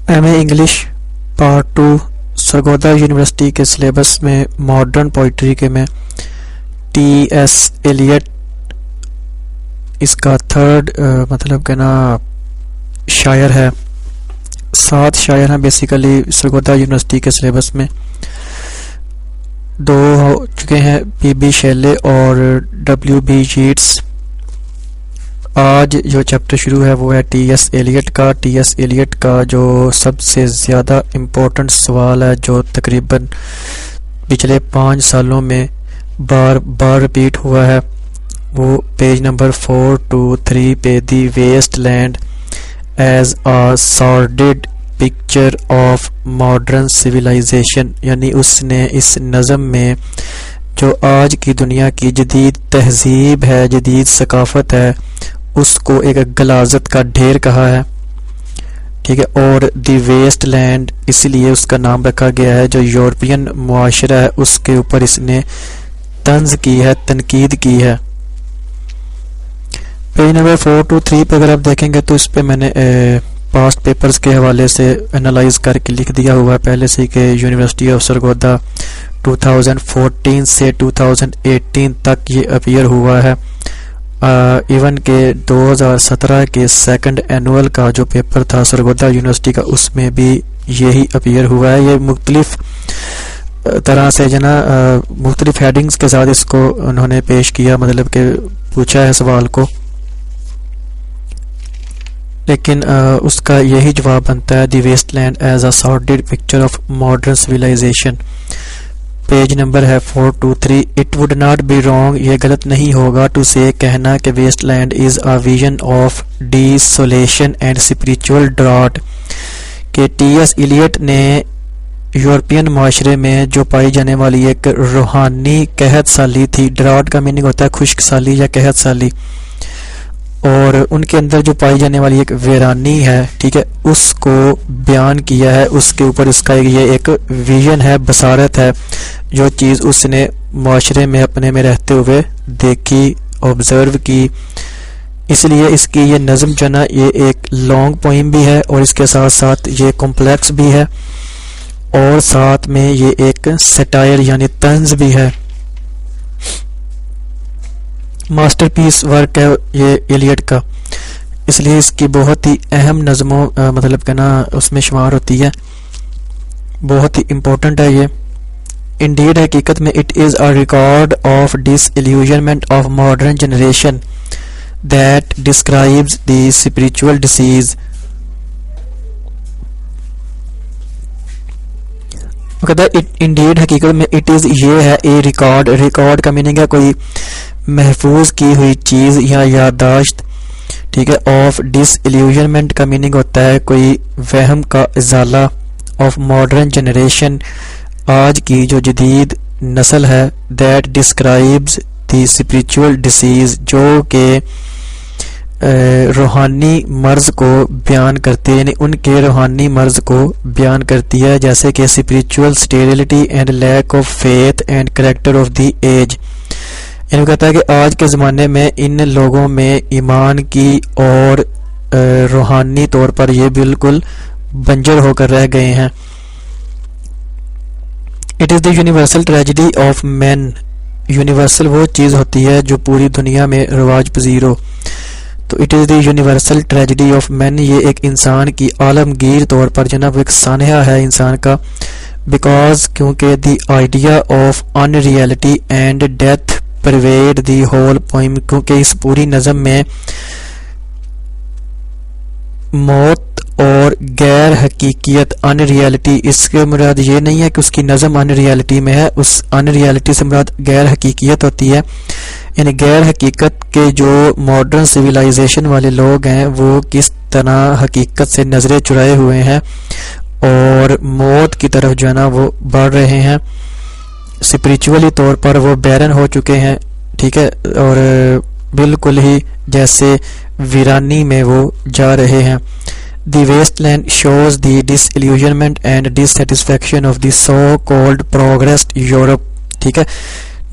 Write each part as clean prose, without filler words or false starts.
M A English part 2 Sargodha university کے syllabus میں modern poetry کے میں ٹی ایس ایلیٹ اس کا تھرڈ مطلب کہ نا شاعر ہے. 7 شاعر ہیں بیسیکلی سرگودا یونیورسٹی کے سلیبس میں. 2 ہو چکے ہیں پی بی شیلے اور ڈبلیو بی ییٹس. آج جو چیپٹر شروع ہے وہ ہے ٹی ایس ایلیٹ کا. ٹی ایس ایلیٹ کا جو سب سے زیادہ امپورٹنٹ سوال ہے جو تقریباً پچھلے 5 سالوں میں بار بار ریپیٹ ہوا ہے وہ پیج نمبر 423 پہ the waste Land as a sordid picture of modern civilisation, یعنی اس نے اس نظم میں جو آج کی دنیا کی جدید تہذیب ہے، جدید ثقافت ہے، اس کو ایک غلاظت کا ڈھیر کہا ہے. ٹھیک ہے، اور دی ویسٹ لینڈ اس لیے اس کا نام رکھا گیا ہے جو یورپین معاشرہ ہے اس کے اوپر اس نے طنز کی ہے، تنقید کی ہے. پیج نمبر 423 پہ اگر آپ دیکھیں گے تو اس پہ میں نے پاسٹ پیپرز کے حوالے سے انالائز کر کے لکھ دیا ہوا ہے پہلے سے کہ یونیورسٹی آف سرگودا 2014 سے 2018 تک یہ اپیئر ہوا ہے. ایون کہ 2017 کے سیکنڈ اینول کا جو پیپر تھا سرگودا یونیورسٹی کا اس میں بھی یہی اپیئر ہوا ہے. یہ مختلف طرح سے جو نا مختلف ہیڈنگز کے ساتھ اس کو انہوں نے پیش کیا، مطلب کہ پوچھا ہے سوال کو، لیکن اس کا یہی جواب بنتا ہے the waste Land as a sordid picture of modern civilisation. Page number ہے 423. It would not be wrong, یہ غلط نہیں ہوگا ٹو سے کہنا کہ Waste Land is a vision of desolation and spiritual drought, کہ ٹی ایس ایلیٹ نے یورپین معاشرے میں جو پائی جانے والی ایک روحانی قحط سالی تھی. ڈراٹ کا میننگ ہوتا ہے خشک سالی یا قحط سالی، اور ان کے اندر جو پائی جانے والی ایک ویرانی ہے، ٹھیک ہے، اس کو بیان کیا ہے. اس کے اوپر اس کا یہ ایک ویژن ہے، بصارت ہے، جو چیز اس نے معاشرے میں اپنے میں رہتے ہوئے دیکھی، آبزرو کی. اس لیے اس کی یہ نظم جو نا یہ ایک لانگ پوئم بھی ہے اور اس کے ساتھ ساتھ یہ کمپلیکس بھی ہے اور ساتھ میں یہ ایک سٹائر یعنی طنز بھی ہے. ماسٹر پیس ورک ہے یہ ایلیٹ کا، اس لیے اس کی بہت ہی اہم نظموں مطلب کہ نا اس میں شمار ہوتی ہے، بہت ہی امپورٹنٹ ہے یہ. انڈیڈ حقیقت میں it is a record of disillusionment of modern generation that describes the spiritual disease. Indeed حقیقت میں اٹ از یہ ہے اے ریکارڈ. ریکارڈ کا میننگ ہے کوئی محفوظ کی ہوئی چیز یا یادداشت، ٹھیک ہے. آف ڈس ایلیوژنمنٹ کا میننگ ہوتا ہے کوئی وہم کا ازالہ. آف ماڈرن جنریشن آج کی جو جدید نسل ہے. That describes the spiritual disease جو کہ روحانی مرض کو بیان کرتے ہیں، یعنی ان کے روحانی مرض کو بیان کرتی ہے، جیسے کہ spiritual sterility and lack of faith and character of the age. یعنی کہتا ہے کہ آج کے زمانے میں ان لوگوں میں ایمان کی اور روحانی طور پر یہ بالکل بنجر ہو کر رہ گئے ہیں. It is the universal tragedy of man. Universal وہ چیز ہوتی ہے جو پوری دنیا میں رواج پذیر ہو. تو it is the universal tragedy of man, یہ ایک انسان کی عالمگیر طور پر جناب ایک سانحہ ہے انسان کا. بیکاز کیونکہ the idea of unreality and death pervade the whole poem, کیونکہ اس پوری نظم میں موت اور غیر حقیقیت ان ریئلٹی، اس کے مراد یہ نہیں ہے کہ اس کی نظم ان ریئلٹی میں ہے، اس ان ریئلٹی سے مراد غیر حقیقیت ہوتی ہے. یعنی غیر حقیقت کے جو ماڈرن سویلائزیشن والے لوگ ہیں وہ کس طرح حقیقت سے نظریں چرائے ہوئے ہیں اور موت کی طرف جو ہے نا وہ بڑھ رہے ہیں. اسپریچولی طور پر وہ بیرن ہو چکے ہیں، ٹھیک ہے، اور بالکل ہی جیسے ویرانی میں وہ جا رہے ہیں. The waste land shows the disillusionment and dissatisfaction of the so called progressed Europe. ٹھیک ہے،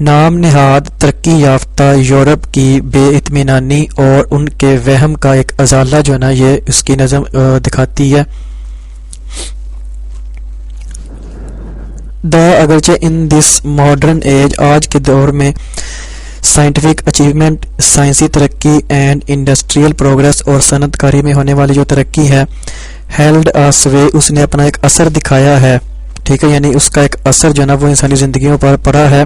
نام نہاد ترقی یافتہ یورپ کی بے اطمینانی اور ان کے وہم کا ایک ازالہ جو ہے نا یہ اس کی نظم دکھاتی ہے. اگرچہ ان دس ماڈرن ایج، آج کے دور میں سائنٹیفک اچیومنٹ، سائنسی ترقی اینڈ انڈسٹریل پروگریس اور صنعت کاری میں ہونے والی جو ترقی ہے، ہیلڈ اسوے، اس نے اپنا ایک اثر دکھایا ہے، ٹھیک ہے، یعنی اس کا ایک اثر جو ہے نا وہ انسانی زندگیوں پر پڑا ہے،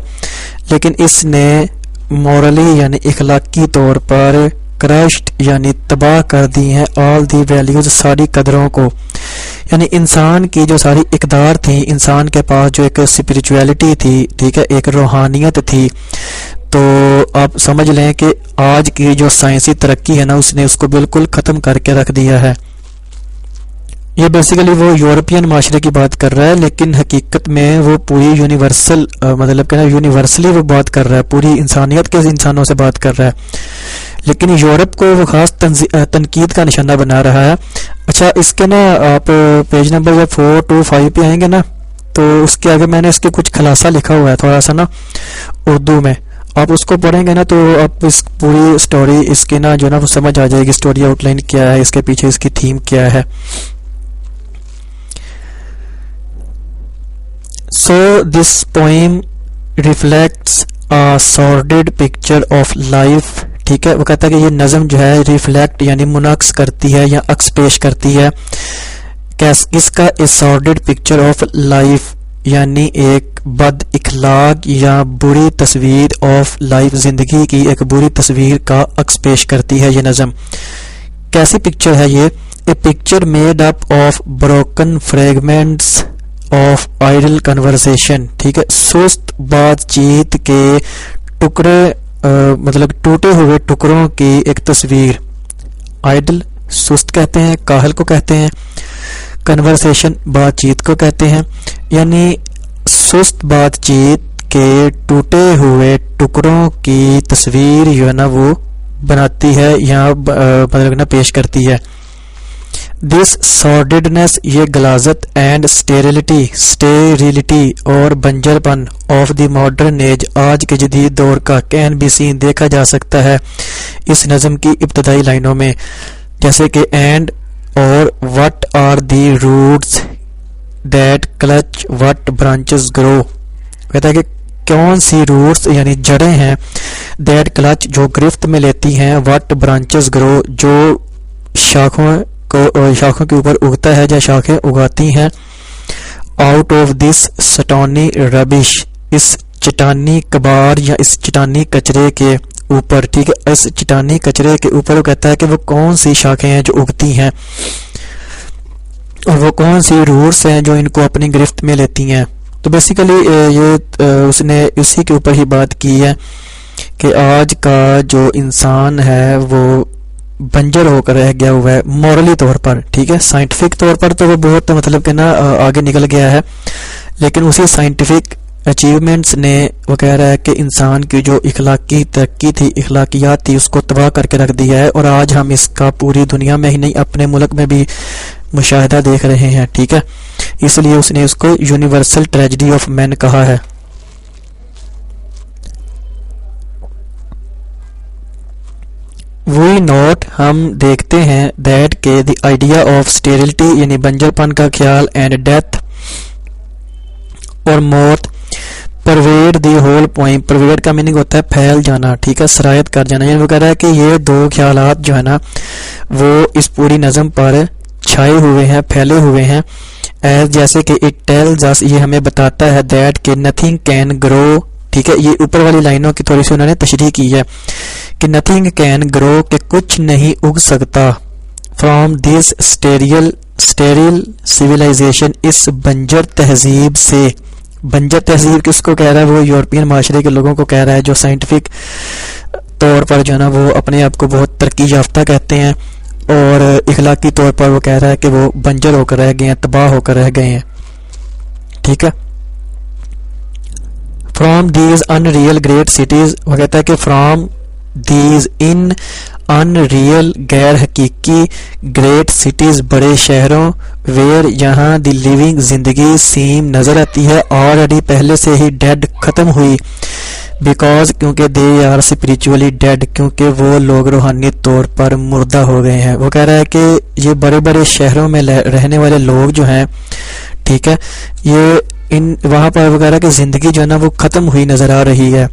لیکن اس نے مورلی یعنی اخلاقی طور پر کرشڈ یعنی تباہ کر دی ہیں آل دی ویلیوز، ساری قدروں کو، یعنی انسان کی جو ساری اقدار تھی، انسان کے پاس جو ایک اسپرچویلٹی تھی، ٹھیک ہے، ایک روحانیت تھی، تو آپ سمجھ لیں کہ آج کی جو سائنسی ترقی ہے نا اس نے اس کو بالکل ختم کر کے رکھ دیا ہے۔ یہ بیسیکلی وہ یورپین معاشرے کی بات کر رہا ہے، لیکن حقیقت میں وہ پوری یونیورسل مطلب کہ یونیورسلی وہ بات کر رہا ہے، پوری انسانیت کے انسانوں سے بات کر رہا ہے، لیکن یورپ کو وہ خاص تنقید کا نشانہ بنا رہا ہے۔ اچھا، اس کے نا آپ پیج نمبر 425 پہ آئیں گے نا، تو اس کے آگے میں نے اس کے کچھ خلاصہ لکھا ہوا ہے تھوڑا سا نا اردو میں، آپ اس کو پڑھیں گے نا تو آپ اس پوری سٹوری اس کی نا جو نا وہ سمجھ آ جائے گی، سٹوری آؤٹ لائن کیا ہے، اس کے پیچھے اس کی تھیم کیا ہے۔ So this poem reflects a sordid picture of life، ٹھیک ہے، وہ کہتا ہے کہ یہ نظم جو ہے ریفلیکٹ یعنی منعکس کرتی ہے یا عکس پیش کرتی ہے اس کا a sordid picture of life، یعنی ایک بد اخلاق یا بری تصویر آف لائف، زندگی کی ایک بری تصویر کا عکس پیش کرتی ہے یہ نظم۔ کیسی پکچر ہے یہ؟ a picture made up of broken fragments of idle conversation, ٹھیک ہے، سست بات چیت کے ٹکڑے مطلب ٹوٹے ہوئے ٹکڑوں کی ایک تصویر۔ آئیڈل سست کہتے ہیں، کاہل کو کہتے ہیں، کنورسیشن بات چیت کو کہتے ہیں، یعنی سست بات چیت کے ٹوٹے ہوئے ٹکڑوں کی تصویر جو ہے نا وہ بناتی ہے یا مطلب نا پیش کرتی ہے۔ دس سارڈڈنس، یہ غلاظت، اینڈ اسٹیریلٹی اور بنجر پن آف دی ماڈرن ایج، آج کے جدید دور کا، کین بی سین دیکھا جا سکتا ہے اس نظم کی ابتدائی لائنوں میں، جیسے کہ اینڈ اور what are the roots that clutch what branches grow, کہتا ہے کہ کون سی روٹس یعنی جڑیں ہیں، دیٹ کلچ جو گرفت میں لیتی ہیں، وٹ برانچز گرو جو شاخوں کے اوپر اگتا ہے یا شاخیں اگاتی ہیں، آؤٹ آف دس سٹونی ربش، اس چٹانی کبار یا اس چٹانی کچرے کے اوپر، ٹھیک ہے، اس چٹانی کچرے کے اوپر وہ کہتا ہے کہ وہ کون سی شاخیں ہیں جو اگتی ہیں اور وہ کون سی روٹس ہیں جو ان کو اپنی گرفت میں لیتی ہیں۔ تو بیسیکلی یہ اس نے اسی کے اوپر ہی بات کی ہے کہ آج کا جو انسان ہے وہ بنجر ہو کر رہ گیا ہوا ہے مورلی طور پر، ٹھیک ہے، سائنٹیفک طور پر تو وہ بہت مطلب کہ نا آگے نکل گیا ہے، لیکن اسی سائنٹیفک اچیومنٹس نے وہ کہہ رہا ہے کہ انسان کی جو اخلاقی ترقی تھی، اخلاقیات تھی، اس کو تباہ کر کے رکھ دیا ہے، اور آج ہم اس کا پوری دنیا میں ہی نہیں اپنے ملک میں بھی مشاہدہ دیکھ رہے ہیں، ٹھیک ہے، اس لیے اس نے اس کو یونیورسل ٹریجڈی آف مین کہا ہے۔ وی نوٹ، ہم دیکھتے ہیں، دیٹ کہ دی آئیڈیا آف اسٹیریلٹی یعنی بنجر پن کا خیال، اینڈ ڈیتھ اور موت، پرویڈ دی ہول پوائم، پرویڈ کا میننگ ہوتا ہے پھیل جانا، ٹھیک ہے، سرایت کر جانا، یعنی وہ کہہ رہا ہے کہ یہ دو خیالات جو ہے نا وہ اس پوری نظم پر چھائے ہوئے ہیں، پھیلے ہوئے ہیں، ایز جیسے کہ اٹ ٹیلز اس، یہ ہمیں بتاتا ہے، دیٹ کہ نتھنگ کین گرو، ٹھیک ہے، یہ اوپر والی لائنوں کی تھوڑی سی انہوں نے تشریح کی ہے کہ نتھنگ کین گرو، کہ کچھ نہیں اگ سکتا، فرام دس اسٹیریل سویلائزیشن، اس بنجر تہذیب سے۔ بنجر تہذیب کس کو کہہ رہا ہے؟ وہ یورپین معاشرے کے لوگوں کو کہہ رہا ہے جو سائنٹیفک طور پر جو ہے نا وہ اپنے آپ کو بہت ترقی یافتہ کہتے ہیں، اور اخلاقی طور پر وہ کہہ رہا ہے کہ وہ بنجر ہو کر رہ گئے ہیں، تباہ ہو کر رہ گئے ہیں، ٹھیک ہے۔ From these in real great cities, وہ کہتا ہے کہ from these in in real غیر حقیقی گریٹ سٹیز بڑے شہروں، ویئر یہاں دی لیونگ زندگی سیم نظر آتی ہے، آلریڈی پہلے سے ہی ڈیڈ ختم ہوئی، بیکاز کیونکہ دے آر اسپریچولی ڈیڈ، کیونکہ وہ لوگ روحانی طور پر مردہ ہو گئے ہیں۔ وہ کہہ رہا ہے کہ یہ بڑے بڑے شہروں میں رہنے والے لوگ جو ہیں، ٹھیک ہے، یہ وہاں پر وغیرہ کی زندگی جو ہے نا وہ ختم ہوئی نظر آ رہی ہے.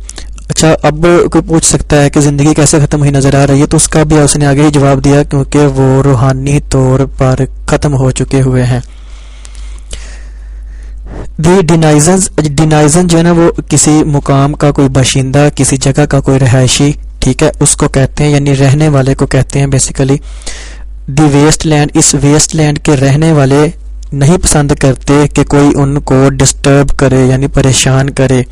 اچھا اب کوئی پوچھ سکتا ہے کہ زندگی کیسے ختم ہوئی نظر آ رہی ہے, تو اس کا بھی اس نے آگے ہی جواب دیا کیونکہ وہ روحانی طور پر ختم ہو چکے ہوئے ہیں. ڈینائزن جو ہے نا وہ کسی مقام کا کوئی باشندہ, کسی جگہ کا کوئی رہائشی, ٹھیک ہے, اس کو کہتے ہیں, یعنی رہنے والے کو کہتے ہیں بیسیکلی. دی ویسٹ لینڈ, اس ویسٹ لینڈ کے رہنے والے نہیں پسند کرتے کہ کوئی ان کو ڈسٹرب کرے یعنی پریشان کرے.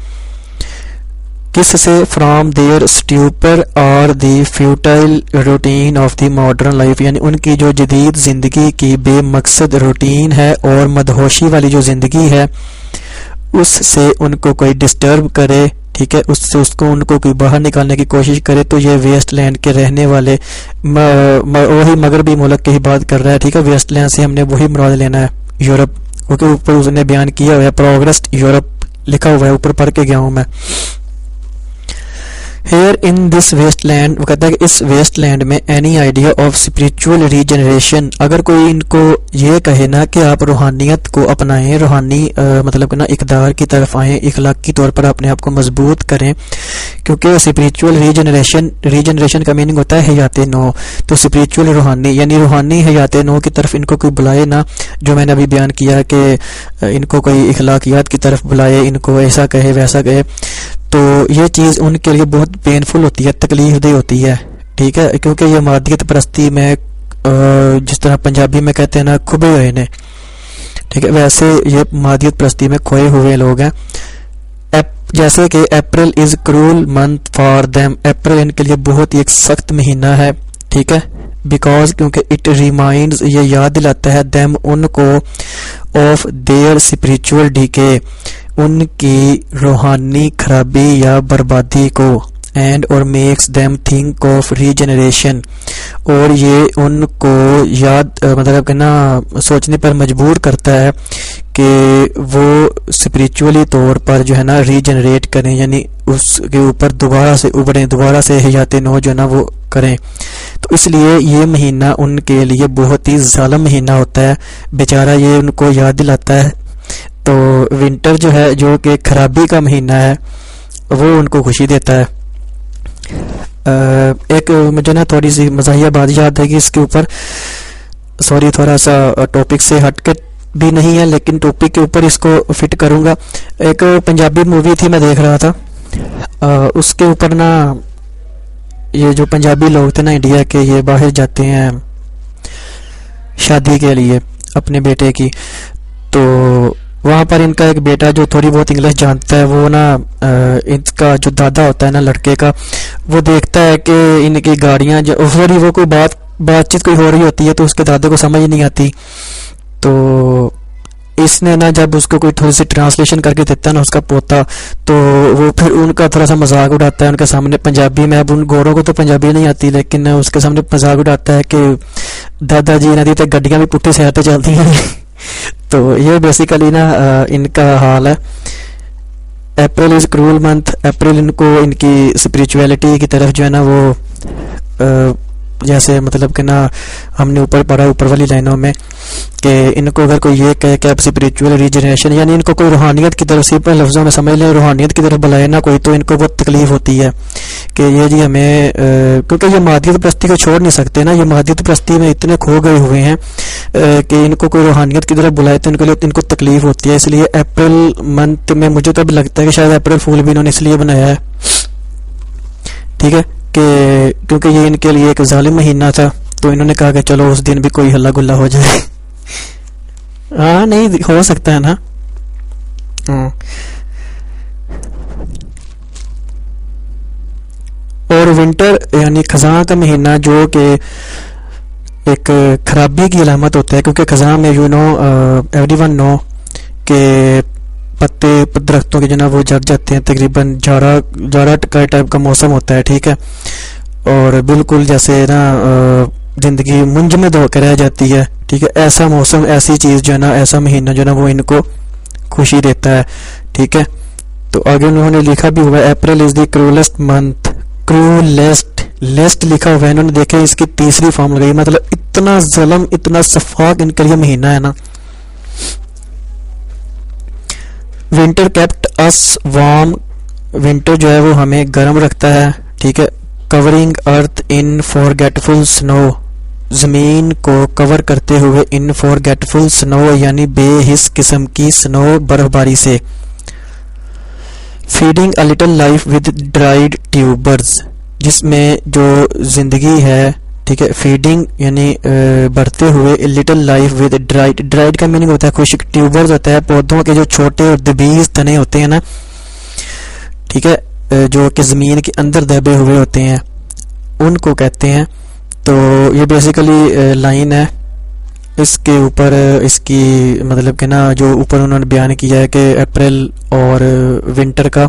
کس سے؟ فرام دیئر اسٹیوپر اور the futile routine of the modern life, یعنی ان کی جو جدید زندگی کی بے مقصد روٹین ہے اور مدہوشی والی جو زندگی ہے اس سے ان کو کوئی ڈسٹرب کرے, ٹھیک ہے, اس سے ان کو کوئی باہر نکالنے کی کوشش کرے. تو یہ ویسٹ لینڈ کے رہنے والے وہی مغربی ملک کی ہی بات کر رہا ہے, ٹھیک ہے. ویسٹ لینڈ سے ہم نے وہی مراد لینا ہے, یورپ, کیونکہ اوپر اس نے بیان کیا ہوا ہے پروگرس یورپ لکھا ہوا ہے, اوپر پڑھ کے گیا ہوں میں. Here in this wasteland, وہ کہتا ہے کہ اس ویسٹ لینڈ میں any idea of spiritual regeneration, اگر کوئی ان کو یہ کہے نا کہ آپ روحانیت کو اپنائیں, روحانی مطلب کہ نا اقدار کی طرف آئیں, اخلاقی طور پر اپنے آپ کو مضبوط کریں, کیونکہ اسپریچول ریجنریشن کا میننگ ہوتا ہے حیات نو. تو اسپریچول روحانی یعنی روحانی حیات نو کی طرف ان کو کوئی بلائے نا, جو میں نے ابھی بیان کیا کہ ان کو کوئی اخلاقیات کی طرف بلائے, ان کو ایسا کہے ویسا کہے, تو یہ چیز ان کے لیے بہت پینفل ہوتی ہے, تکلیف دہ ہوتی ہے, ٹھیک ہے, کیونکہ یہ مادیت پرستی میں جس طرح پنجابی میں کہتے ہیں نا کھبے ہوئے نے, ٹھیک ہے, ویسے یہ مادیت پرستی میں کھوئے ہوئے لوگ ہیں. جیسے کہ April is cruel month for them, April ان کے لیے بہت ہی ایک سخت مہینہ ہے, ٹھیک ہے, بیکاز کیونکہ اٹ ریمائنڈز, یہ یاد دلاتا ہے دیم ان کو, آف دیئر اسپریچول ڈیکے, ان کی روحانی خرابی یا بربادی کو, اینڈ اور makes them think of regeneration, اور یہ ان کو یاد مطلب کہ نا سوچنے پر مجبور کرتا ہے کہ وہ اسپریچولی طور پر جو ہے نا ریجنریٹ کریں, یعنی اس کے اوپر دوبارہ سے ابھریں, دوبارہ سے حیات نو جو ہے نا وہ کریں. تو اس لیے یہ مہینہ ان کے لیے بہت ہی ظالم مہینہ ہوتا ہے, بیچارہ یہ ان کو یاد دلاتا ہے. تو ونٹر جو ہے جو کہ خرابی کا مہینہ ہے وہ ان کو خوشی دیتا ہے. ایک مجھے نا تھوڑی سی مزاحیہ بات یاد ہے کہ اس کے اوپر, سوری تھوڑا سا ٹاپک سے ہٹ کے بھی نہیں ہے لیکن ٹاپک کے اوپر اس کو فٹ کروں گا. ایک پنجابی مووی تھی میں دیکھ رہا تھا, اس کے اوپر نا یہ جو پنجابی لوگ تھے نا انڈیا کے, یہ باہر جاتے ہیں شادی کے لیے اپنے بیٹے کی, تو وہاں پر ان کا ایک بیٹا جو تھوڑی بہت انگلش جانتا ہے, وہ نا ان کا جو دادا ہوتا ہے نا لڑکے کا, وہ دیکھتا ہے کہ ان کی گاڑیاں جو سوری وہ کوئی بات چیت کوئی ہو رہی ہوتی ہے تو اس کے دادا کو سمجھ نہیں آتی, تو اس نے نا جب اس کو کوئی تھوڑی سی ٹرانسلیشن کر کے دیتا ہے نا اس کا پوتا, تو وہ پھر ان کا تھوڑا سا مذاق اڑاتا ہے ان کے سامنے پنجابی میں. اب ان گوروں کو تو پنجابی نہیں آتی لیکن اس کے سامنے مذاق اڑاتا ہے کہ دادا جی ندی تے گڈیاں بھی پٹھے سے آتے چلتی ہیں. تو یہ بیسیکلی نا ان کا حال ہے. April is cruel month, April ان کو ان کی اسپریچویلٹی کی طرف جو ہے نا وہ جیسے مطلب کہ نا ہم نے اوپر پڑھا اوپر والی لائنوں میں کہ ان کو اگر کوئی یہ کہے کہ آپ اسپریچول ریجنریشن, یعنی ان کو کوئی روحانیت کی طرف سے اپنے لفظوں میں سمجھ لیں روحانیت کی طرف بلائے نا کوئی, تو ان کو بہت تکلیف ہوتی ہے کہ یہ جی ہمیں, کیونکہ یہ مادیت پرستی کو چھوڑ نہیں سکتے نا, یہ مادیت پرستی میں اتنے کھو گئے ہوئے ہیں کہ ان کو کوئی روحانیت کی طرف بلائے تو ان کو تکلیف ہوتی ہے. اس لیے اپریل منتھ میں مجھے تو اب لگتا ہے کہ شاید اپریل فول بھی انہوں نے اس لیے بنایا ہے, ٹھیک ہے, کہ کیونکہ یہ ان کے لیے ایک ظالم مہینہ تھا, تو انہوں نے کہا کہ چلو اس دن بھی کوئی ہلا گلا ہو جائے. ہاں نہیں ہو سکتا ہے نا. اور ونٹر یعنی خزاں کا مہینہ جو کہ ایک خرابی کی علامت ہوتا ہے, کیونکہ خزاں میں یو نو ایوری ون نو کہ پتے درختوں کے جو نا وہ جھڑ جاتے ہیں, تقریباً جاڑا کا ٹائپ کا موسم ہوتا ہے, ٹھیک ہے, اور بالکل جیسے نا زندگی منجمد ہو کے رہ جاتی ہے, ٹھیک ہے, ایسا موسم ایسی چیز جو ہے نا ایسا مہینہ جو ہے نا وہ ان کو خوشی دیتا ہے, ٹھیک ہے. تو آگے انہوں نے لکھا بھی ہوا ہے اپریل از دی کرولسٹ منتھ, کرولسٹ لکھا ہوا ہے انہوں نے, دیکھیں اس کی تیسری فارم لگائی, مطلب اتنا ظلم اتنا صفاق ان کے لیے مہینہ ہے نا. ونٹر کیپٹ اس وارم، ونٹر جو ہے وہ ہمیں گرم رکھتا ہے، ٹھیک ہے. کورنگ ارتھ ان فارگیٹفل سنو، زمین کو کور کرتے ہوئے ان فارگیٹفل سنو یعنی بے حس قسم کی سنو برف باری سے. Feeding a little life with dried tubers, جس میں جو زندگی ہے، ٹھیک ہے. فیڈنگ یعنی بڑھتے ہوئے، little life with dried, dried کا میننگ ہوتا ہے خشک، ٹیوبرز ہوتا ہے پودوں کے جو چھوٹے اور دبیز تنے ہوتے ہیں نا، ٹھیک ہے، جو کہ زمین کے اندر دبے ہوئے ہوتے ہیں، ان کو کہتے ہیں. تو یہ بیسیکلی لائن ہے اس کے اوپر، اس کی مطلب کہ نا جو اوپر انہوں نے بیان کیا ہے کہ اپریل اور ونٹر کا،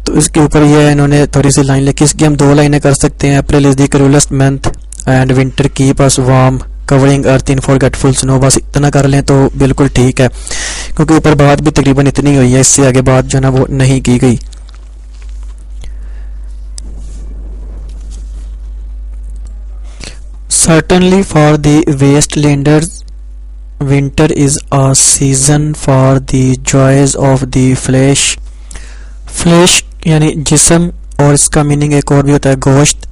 تو اس کے اوپر یہ انہوں نے تھوڑی سی لائن لکھی. اس کی ہم دو لائنیں کر سکتے ہیں. April is the coolest month and winter keep us warm covering earth in forgetful snow. بس اتنا کر لیں تو بالکل ٹھیک ہے، کیونکہ اوپر بات بھی تقریباً اتنی ہوئی ہے، اس سے آگے بات جو ہے نا وہ نہیں کی گئی. Certainly for the wastelanders, winter is a season for the joys of the flesh. Flesh یعنی جسم، اور اس کا میننگ ایک اور بھی ہوتا ہے گوشت.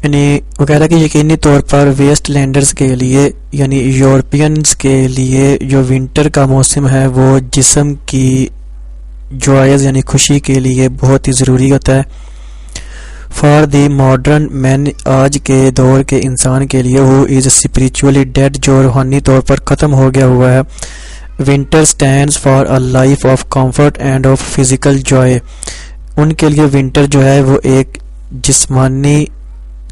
یعنی وہ کہہ رہا ہے کہ یقینی طور پر ویسٹ لینڈرز کے لیے یعنی یورپینز کے لیے جو ونٹر کا موسم ہے وہ جسم کی جوائز یعنی خوشی کے لیے بہت ہی ضروری ہوتا ہے. فار دی ماڈرن مین، آج کے دور کے انسان کے لیے، ہو از اسپریچولی ڈیڈ، جو روحانی طور پر ختم ہو گیا ہوا ہے. Winter stands for a life of comfort and of physical joy, ان کے لیے ونٹر جو ہے وہ ایک جسمانی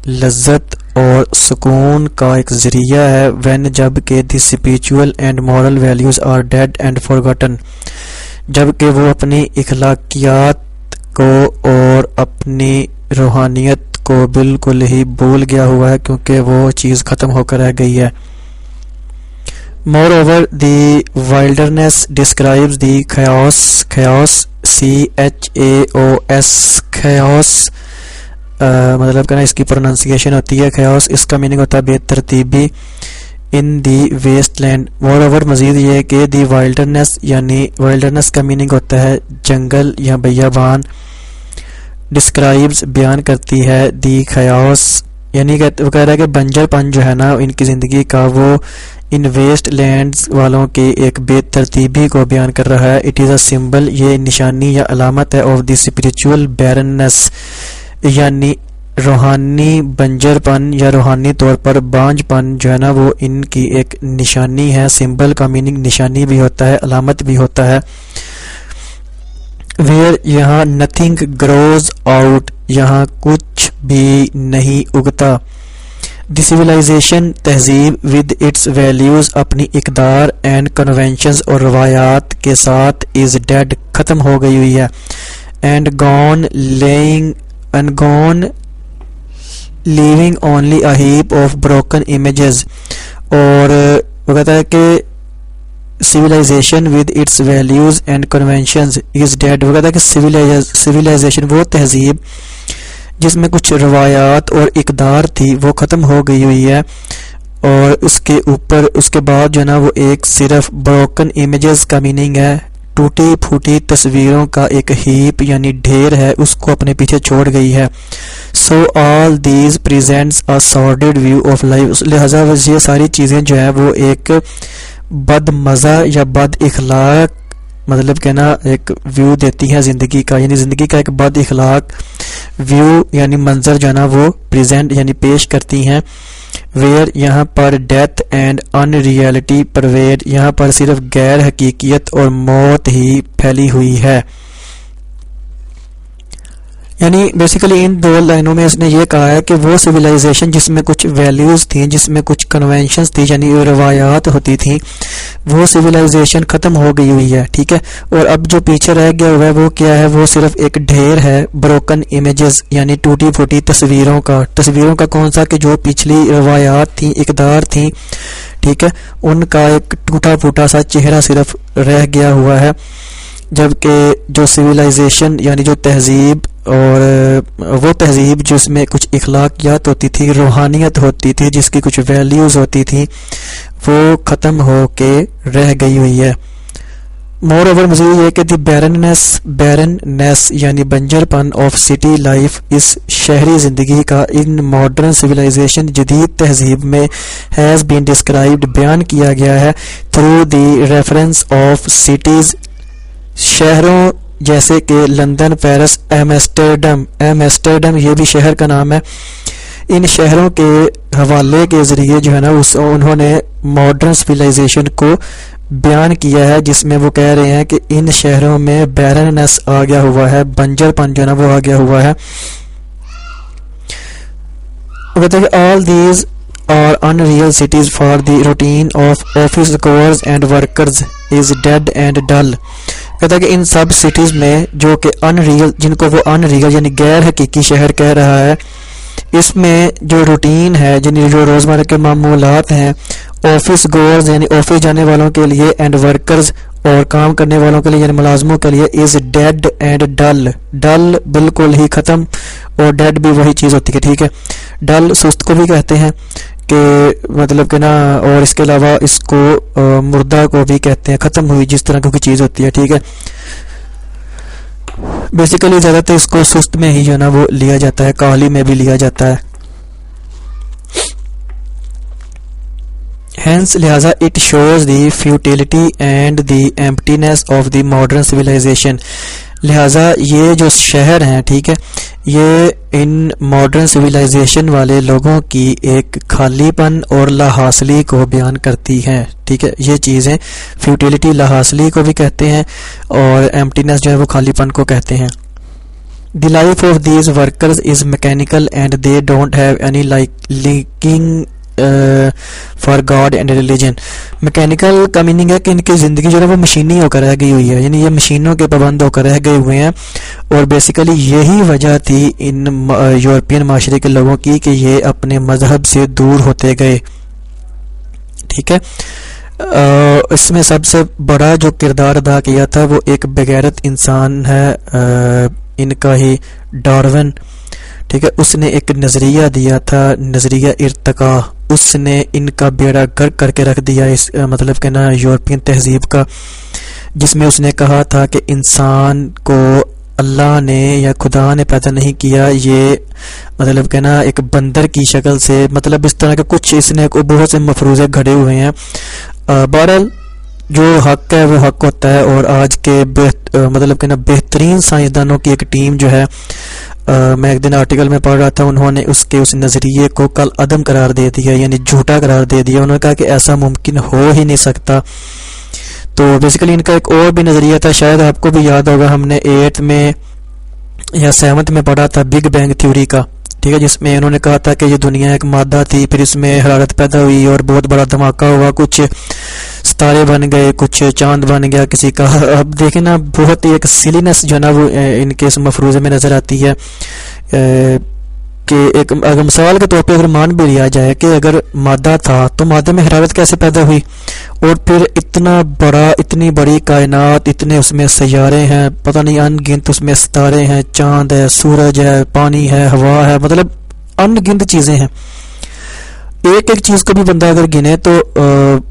لذت اور سکون کا ایک ذریعہ ہے. وین، جب کہ the spiritual and moral values are dead and forgotten, جب کہ وہ اپنی اخلاقیات کو اور اپنی روحانیت کو بالکل ہی بھول گیا ہوا ہے، کیونکہ وہ چیز ختم ہو کر رہ گئی ہے. مور over the wilderness describes the خیاس، خیاس CHAOS، خیاس مطلب کہ نا اس کی پروننسیشن ہوتی ہے خیاس، اس کا میننگ ہوتا ہے بے ترتیبی. ان دی ویسٹ لینڈ، مور اوور مزید یہ کہ دی وائلڈرنیس یعنی وائلڈرنیس کا میننگ ہوتا ہے جنگل یا بیابان. ڈسکرائبز بیان کرتی ہے، دی خیاس یعنی وہ کہہ رہا ہے کہ بنجر پن جو ہے نا ان کی زندگی کا، وہ ان ویسٹ لینڈز والوں کی ایک بے ترتیبی کو بیان کر رہا ہے. اٹ از اے سمبل، یہ نشانی یا علامت ہے، آف دی اسپریچول بیرننس، یعنی روحانی بنجر پن یا روحانی طور پر بانج پن جو ہے نا وہ ان کی ایک نشانی ہے. سمبل کا میننگ نشانی بھی ہوتا ہے، علامت بھی ہوتا ہے. ویئر، یہاں نتھنگ گروز آؤٹ، یہاں کچھ بھی نہیں اگتا. دی سویلائزیشن، تہذیب، ود اٹس ویلیوز، اپنی اقدار، اینڈ کنونشنز، اور روایات کے ساتھ، از ڈیڈ، ختم ہو گئی ہوئی ہے. And gone leaving only a heap of broken images, اور وہ کہتا ہے کہ civilization with its values and conventions is dead. وہ کہتا ہے کہ civilization وہ تہذیب جس میں کچھ روایات اور اقدار تھی وہ ختم ہو گئی ہوئی ہے، اور اس کے اوپر اس کے بعد جو ہے نا وہ ایک صرف broken images کا میننگ ہے، ٹوٹی پھوٹی تصویروں کا ایک ہیپ یعنی ڈھیر ہے، اس کو اپنے پیچھے چھوڑ گئی ہے. So all these presents a sordid view of life، لہذا یہ ساری چیزیں جو ہے وہ ایک بد مزہ یا بد اخلاق مطلب کہ نا ایک ویو دیتی ہیں زندگی کا، یعنی زندگی کا ایک بد اخلاق ویو یعنی منظر جو ہے نا وہ پریزنٹ یعنی پیش کرتی ہیں. ویئر، یہاں پر ڈیتھ اینڈ ان ریئلٹی پرویڈ، یہاں پر صرف غیر حقیقیت اور موت ہی پھیلی ہوئی ہے. یعنی بیسیکلی ان دو لائنوں میں اس نے یہ کہا ہے کہ وہ سویلائزیشن جس میں کچھ ویلیوز تھیں، جس میں کچھ کنونشنز تھی یعنی روایات ہوتی تھیں، وہ سویلائزیشن ختم ہو گئی ہوئی ہے، ٹھیک ہے. اور اب جو پیچھے رہ گیا ہوا ہے وہ کیا ہے، وہ صرف ایک ڈھیر ہے بروکن امیجز یعنی ٹوٹی پھوٹی تصویروں کا کون سا کہ جو پچھلی روایات تھیں، اقدار تھیں، ٹھیک ہے، ان کا ایک ٹوٹا پھوٹا سا چہرہ صرف رہ گیا ہوا ہے. جبکہ جو سویلائزیشن یعنی جو تہذیب اور وہ تہذیب جس میں کچھ اخلاقیات ہوتی تھی، روحانیت ہوتی تھی، جس کی کچھ ویلیوز ہوتی تھیں، وہ ختم ہو کے رہ گئی ہوئی ہے. مور اوور مزید یہ کہ دی بیرننیس یعنی بنجر پن آف سٹی لائف اس شہری زندگی کا ان ماڈرن سویلائزیشن جدید تہذیب میں ہیز بین ڈسکرائبڈ بیان کیا گیا ہے through the reference of cities شہروں جیسے کہ لندن، پیرس، ایمسٹرڈم یہ بھی شہر کا نام ہے. ان شہروں کے حوالے کے ذریعے جو ہے نا انہوں نے ماڈرن سویلائزیشن کو بیان کیا ہے جس میں وہ کہہ رہے ہیں کہ ان شہروں میں بیرننس آ گیا ہوا ہے، بنجر پن جو ہے نا وہ آ گیا ہوا ہے. All these are unreal cities for the routine of office goers and workers is dead and dull. کہتا ہے کہ ان سب سٹیز میں جو کہ unreal جن کو وہ unreal یعنی غیر حقیقی شہر کہہ رہا ہے، اس میں جو روٹین ہے یعنی جو روزمرہ کے معمولات ہیں، آفس گوئرز یعنی آفس جانے والوں کے لیے، اینڈ ورکرز اور کام کرنے والوں کے لیے یعنی ملازموں کے لیے، از ڈیڈ اینڈ ڈل. ڈل بالکل ہی ختم، اور ڈیڈ بھی وہی چیز ہوتی ہے. ٹھیک ہے، ڈل سست کو بھی کہتے ہیں کہ مطلب کہ نا، اور اس کے علاوہ اس کو مردہ کو بھی کہتے ہیں، ختم ہوئی جس طرح کی چیز ہوتی ہے. ٹھیک ہے، بیسیکلی زیادہ تر اس کو سست میں ہی جو ہے نا وہ لیا جاتا ہے، کاہلی میں بھی لیا جاتا ہے. ہینس لہذا it shows the futility and the emptiness of the modern civilization. لہذا یہ جو شہر ہیں، ٹھیک ہے، یہ ان ماڈرن سویلائزیشن والے لوگوں کی ایک خالی پن اور لاحاصلی کو بیان کرتی ہیں. ٹھیک ہے، یہ چیزیں فیوٹیلٹی لاحاصلی کو بھی کہتے ہیں اور ایمپٹینس جو ہے وہ خالی پن کو کہتے ہیں. The life of these workers is mechanical and they don't have any linking for God and religion. Mechanical کا میننگ ہے کہ ان کی زندگی جو ہے وہ مشینی ہو کر رہ گئی ہوئی ہے، یعنی یہ مشینوں کے پابند ہو کر رہ گئے ہوئے ہیں. اور بیسیکلی یہی وجہ تھی ان یورپین معاشرے کے لوگوں کی کہ یہ اپنے مذہب سے دور ہوتے گئے. ٹھیک ہے، اس میں سب سے بڑا جو کردار ادا کیا تھا وہ ایک بغیرت انسان ہے، ان کا ہی ڈارون. ٹھیک ہے، اس نے ایک نظریہ دیا تھا، نظریہ ارتقاء. اس نے ان کا بیڑا غرق کر کے رکھ دیا، اس مطلب کہ نا یورپین تہذیب کا، جس میں اس نے کہا تھا کہ انسان کو اللہ نے یا خدا نے پیدا نہیں کیا، یہ مطلب کہ نا ایک بندر کی شکل سے، مطلب اس طرح کے کچھ اس نے بہت سے مفروضے گھڑے ہوئے ہیں. بہرحال جو حق ہے وہ حق ہوتا ہے، اور آج کے مطلب کہ نا بہترین سائنسدانوں کی ایک ٹیم جو ہے، میں ایک دن آرٹیکل میں پڑھ رہا تھا، انہوں نے اس نظریے کو کل عدم قرار دے دیا، یعنی جھوٹا قرار دے دیا. انہوں نے کہا کہ ایسا ممکن ہو ہی نہیں سکتا. تو بیسیکلی ان کا ایک اور بھی نظریہ تھا، شاید آپ کو بھی یاد ہوگا، ہم نے 8th میں یا 7th میں پڑھا تھا بگ بینگ تھیوری کا. ٹھیک ہے، جس میں انہوں نے کہا تھا کہ یہ دنیا ایک مادہ تھی، پھر اس میں حرارت پیدا ہوئی اور بہت بڑا دھماکہ ہوا، کچھ ستارے بن گئے، کچھ چاند بن گیا کسی کا. اب دیکھیں نا، بہت ہی ایک سیلینس جو ہے نا وہ ان کے اس مفروضے میں نظر آتی ہے کہ ایک اگر مثال کے طور پہ اگر مان بھی لیا جائے کہ اگر مادہ تھا تو مادے میں حرارت کیسے پیدا ہوئی، اور پھر اتنی بڑی کائنات، اتنے اس میں سیارے ہیں، پتہ نہیں ان گنت اس میں ستارے ہیں، چاند ہے، سورج ہے، پانی ہے، ہوا ہے، مطلب ان گنت چیزیں ہیں. ایک ایک چیز کو بھی بندہ اگر گنے تو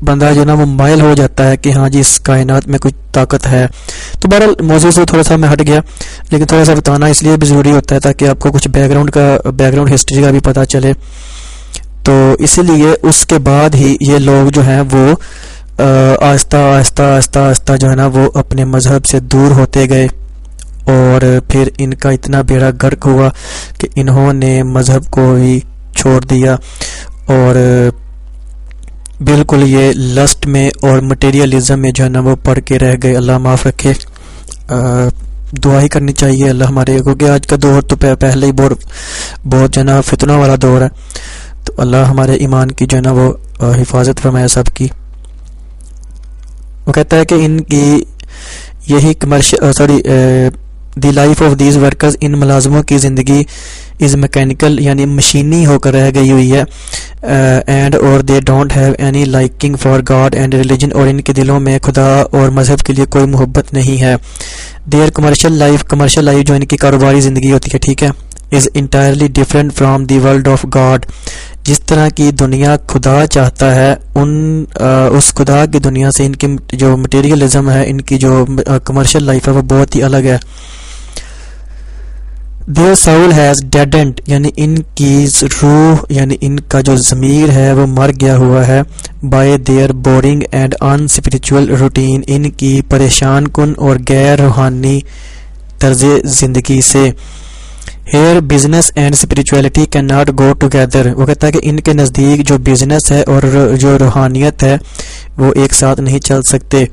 بندہ جو نا وہ مائل ہو جاتا ہے کہ ہاں جی اس کائنات میں کچھ طاقت ہے. تو بہرحال موضوع سے تھوڑا سا میں ہٹ گیا، لیکن تھوڑا سا بتانا اس لیے بھی ضروری ہوتا ہے تاکہ آپ کو کچھ بیک گراؤنڈ ہسٹری کا بھی پتہ چلے. تو اسی لیے اس کے بعد ہی یہ لوگ جو ہیں وہ آہستہ آہستہ جو ہے نا وہ اپنے مذہب سے دور ہوتے گئے، اور پھر ان کا اتنا بیڑا غرق ہوا کہ انہوں نے مذہب کو ہی چھوڑ دیا، اور بالکل یہ لسٹ میں اور مٹیریلزم میں جو ہے نا وہ پڑھ کے رہ گئے. اللہ معاف رکھے. دعا ہی کرنی چاہیے اللہ ہمارے، کیونکہ آج کا دور تو پہلے ہی بہت جو ہے نا فتنہ والا دور ہے. تو اللہ ہمارے ایمان کی جو ہے نا وہ حفاظت فرمائے سب کی. وہ کہتا ہے کہ ان کی یہی the life of these workers, ان ملازموں کی زندگی از میکینیکل یعنی مشینی ہو کر رہ گئی ہوئی ہے، اینڈ اور they don't have any liking for God and religion, اور ان کے دلوں میں خدا اور مذہب کے لیے کوئی محبت نہیں ہے. دیئر کمرشل لائف جو ان کی کاروباری زندگی ہوتی ہے، ٹھیک ہے، is entirely different from the world of God, جس طرح کی دنیا خدا چاہتا ہے اس خدا کی دنیا سے ان کی جو مٹیریلزم ہے، ان کی جو کمرشل لائف ہے وہ بہت ہی الگ ہے. their soul has deadened یعنی ان کی روح یعنی ان کا جو ضمیر ہے وہ مر گیا ہوا ہے. by their boring and unspiritual routine ان کی پریشان کن اور غیر روحانی طرز زندگی سے. here business and spirituality cannot go together وہ کہتا ہے کہ ان کے نزدیک جو بزنس ہے اور جو روحانیت ہے وہ ایک ساتھ نہیں چل سکتے.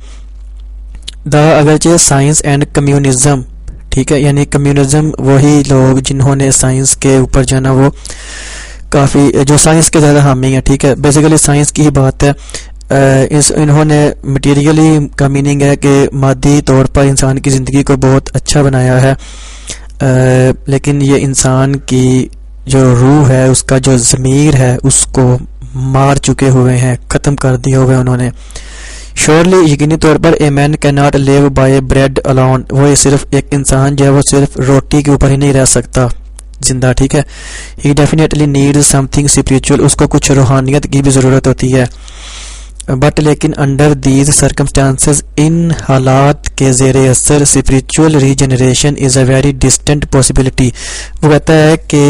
اگرچہ سائنس اینڈ کمیونزم، ٹھیک ہے، یعنی کمیونزم وہی لوگ جنہوں نے سائنس کے اوپر جو ہے نا وہ کافی جو سائنس کے زیادہ حامی ہیں، ٹھیک ہے، بیسیکلی سائنس کی ہی بات ہے. انہوں نے مٹیریلی کا میننگ ہے کہ مادی طور پر انسان کی زندگی کو بہت اچھا بنایا ہے، لیکن یہ انسان کی جو روح ہے، اس کا جو ضمیر ہے، اس کو مار چکے ہوئے ہیں، ختم کر دیے ہوئے انہوں نے. شورلی یقینی طور پر اے مین کی not live by bread alone وہ صرف ایک انسان جو ہے وہ صرف روٹی کے اوپر ہی نہیں رہ سکتا زندہ، ٹھیک ہے. He definitely need something spiritual اس کو کچھ روحانیت کی بھی ضرورت ہوتی ہے. بٹ لیکن انڈر دیز سرکمسٹانسز ان حالات کے زیر اثر spiritual regeneration is a very distant possibility وہ کہتا ہے کہ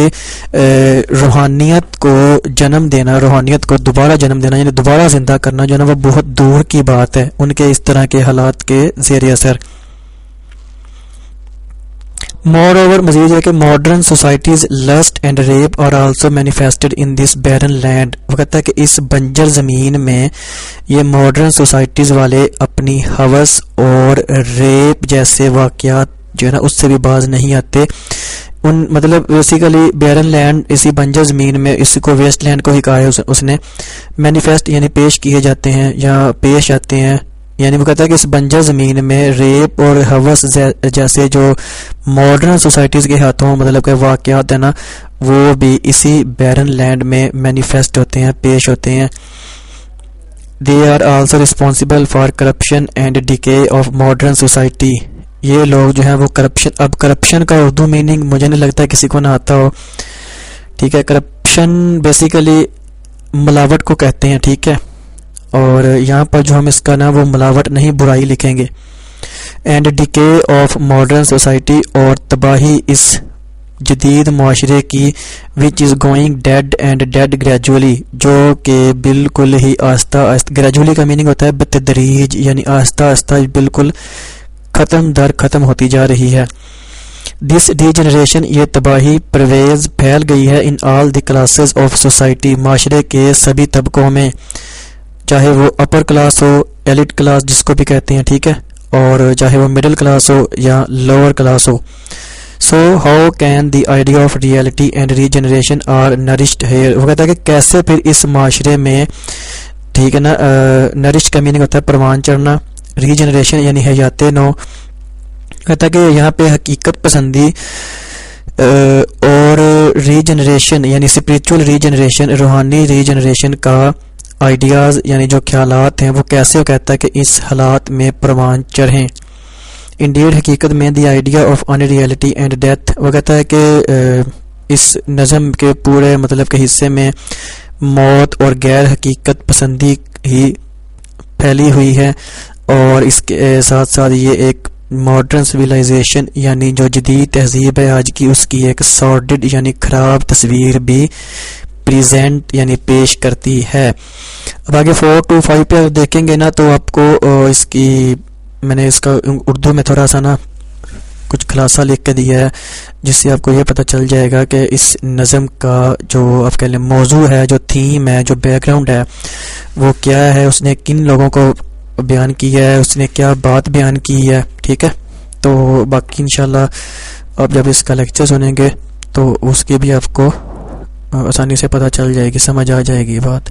روحانیت کو جنم دینا، روحانیت کو دوبارہ جنم دینا یعنی دوبارہ زندہ کرنا جو ہے نا وہ بہت دور کی بات ہے ان کے اس طرح کے حالات کے زیر اثر. مور اوور مزید ہے کہ modern societies lust and rape are also manifested in this barren land وہ کہتا ہے کہ اس بنجر زمین میں یہ ماڈرن سوسائٹیز والے اپنی ہوس اور ریپ جیسے واقعات جو ہے نا اس سے بھی باز نہیں آتے. ان مطلب بیسیکلی بیرن لینڈ اسی بنجر زمین میں اس کو ویسٹ لینڈ کو ہی کہا ہے اس نے. مینیفیسٹ یعنی پیش کیے جاتے ہیں یا پیش آتے ہیں، یعنی وہ کہتا ہے کہ اس بنجر زمین میں ریپ اور ہوس جیسے جو ماڈرن سوسائٹیز کے ہاتھوں مطلب کہ واقعات ہیں نا وہ بھی اسی بیرن لینڈ میں مینیفیسٹ ہوتے ہیں، پیش ہوتے ہیں. They are also responsible for corruption and decay of modern society یہ لوگ جو ہیں وہ کرپشن، اب کرپشن کا اردو میننگ مجھے نہیں لگتا کسی کو نہ آتا ہو، ٹھیک ہے. کرپشن بیسیکلی ملاوٹ کو کہتے ہیں، ٹھیک ہے، اور یہاں پر جو ہم اس کا نا وہ ملاوٹ نہیں برائی لکھیں گے. And decay of modern society اور تباہی اس جدید معاشرے کی which is going dead and dead gradually جو کہ بالکل ہی آہستہ آہستہ، گریجولی کا میننگ ہوتا ہے بتدریج یعنی آہستہ آہستہ بالکل ختم در ختم ہوتی جا رہی ہے. دس ڈی جنریشن یہ تباہی پرویز پھیل گئی ہے ان آل دی کلاسز آف سوسائٹی معاشرے کے سبھی طبقوں میں، چاہے وہ اپر کلاس ہو، ایلیٹ کلاس جس کو بھی کہتے ہیں، ٹھیک ہے، اور چاہے وہ مڈل کلاس ہو یا لوور کلاس ہو. So how can the idea of reality and regeneration are nourished here وہ کہتا ہے کہ کیسے پھر اس معاشرے میں، ٹھیک ہے نا، نرشڈ کا میننگ ہوتا ہے پروان چڑھنا، ری جنریشن یعنی حیات نو. کہتا ہے کہ یہاں پہ حقیقت پسندی اور ری جنریشن یعنی اسپریچول ری جنریشن، روحانی ری جنریشن کا آئیڈیاز یعنی جو خیالات ہیں وہ کیسے وہ کہتا ہے کہ اس حالات میں پروان چڑھیں. انڈیڈ حقیقت میں دی idea of unreality and death وہ کہتا ہے کہ اس نظم کے پورے مطلب کے حصے میں موت اور غیر حقیقت پسندی ہی پھیلی ہوئی ہے، اور اس کے ساتھ ساتھ یہ ایک ماڈرن سویلائزیشن یعنی جو جدید تہذیب ہے آج کی اس کی ایک سارڈڈ یعنی خراب تصویر بھی پریزنٹ یعنی پیش کرتی ہے. اب آگے 4 to 5 پہ دیکھیں گے نا تو آپ کو اس کی میں نے اس کا اردو میں تھوڑا سا نا کچھ خلاصہ لکھ کے دیا ہے جس سے آپ کو یہ پتہ چل جائے گا کہ اس نظم کا جو آپ کہہ لیں موضوع ہے، جو تھیم ہے، جو بیک گراؤنڈ ہے وہ کیا ہے، اس نے کن لوگوں کو بیان کیا ہے، اس نے کیا بات بیان کی ہے، ٹھیک ہے. تو باقی انشاءاللہ آپ جب اس کا لیکچر سنیں گے تو اس کی بھی آپ کو آسانی سے پتہ چل جائے گی، سمجھ آ جائے گی بات.